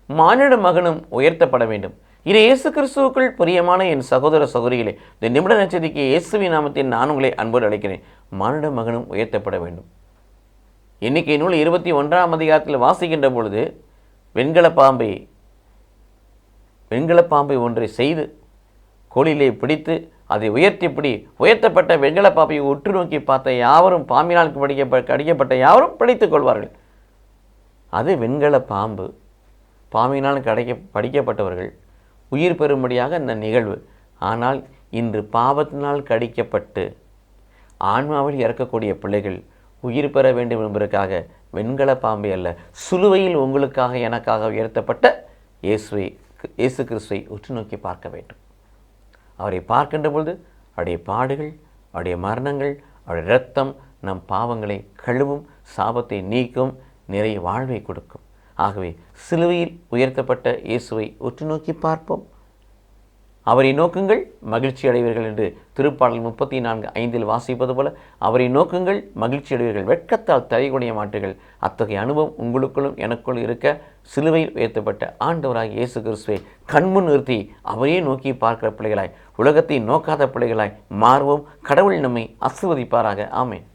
மானிட மகனும் உயர்த்தப்பட வேண்டும். இது இயேசு கிறிஸ்துவுக்குள் பிரியமான என் சகோதர சகோதரிகளே, இந்த நிமிட நட்சத்திரிக்கு இயேசுவின் நாமத்தில் நான் உங்களை அன்போடு அழைக்கிறேன். மானிட மகனும் உயர்த்தப்பட வேண்டும். எண்ணிக்கை நூல் 21ஆம் அதிகாரத்தில் வாசிக்கின்ற பொழுது வெண்கல பாம்பை ஒன்றை செய்து கோலிலே பிடித்து அதை உயர்த்திப்படி உயர்த்தப்பட்ட வெண்கல பாம்பை உற்று நோக்கி பார்த்த யாவரும், பாம்பினால் கடிக்கப்பட்ட யாவரும் பிடித்துக் கொள்வார்கள். அது வெண்கல பாம்பு, பாம்பினால் படிக்கப்பட்டவர்கள் உயிர் பெறும்படியாக இந்த நிகழ்வு. ஆனால் இன்று பாவத்தினால் கடிக்கப்பட்டு ஆன்மாவில் இறக்கக்கூடிய பிள்ளைகள் உயிர் பெற வேண்டும் என்பதற்காக வெண்கல பாம்பை அல்ல, சிலுவையில் உங்களுக்காக எனக்காக உயர்த்தப்பட்ட இயேசு கிறிஸ்துவை உற்று நோக்கி பார்க்க வேண்டும். அவரை பார்க்கின்ற பொழுது அவருடைய பாடுகள், அவருடைய மரணங்கள், அவருடைய இரத்தம் நம் பாவங்களை கழுவும், சாபத்தை நீக்கும், நிறைய வாழ்வை கொடுக்கும். ஆகவே சிலுவையில் உயர்த்தப்பட்ட இயேசுவை உற்று நோக்கி பார்ப்போம். அவரை நோக்குங்கள், மகிழ்ச்சி அடைவீர்கள் என்று திருப்பாடல் 34:5 வாசிப்பது போல அவரை நோக்குங்கள், மகிழ்ச்சி அடைவீர்கள், வெட்கத்தால் தலைகுனிய மாட்டீர்கள். அத்தகைய அனுபவம் உங்களுக்குள்ளும் எனக்குள் இருக்க சிலுவையில் உயர்த்தப்பட்ட ஆண்டவராக இயேசு கிறிஸ்துவை கண்முன் நிறுத்தி அவரே நோக்கி பார்க்கிற பிள்ளைகளாய், உலகத்தை நோக்காத பிள்ளைகளாய் மாறுவோம். கடவுள் நம்மை ஆசீர்வதிப்பாராக. ஆமென்.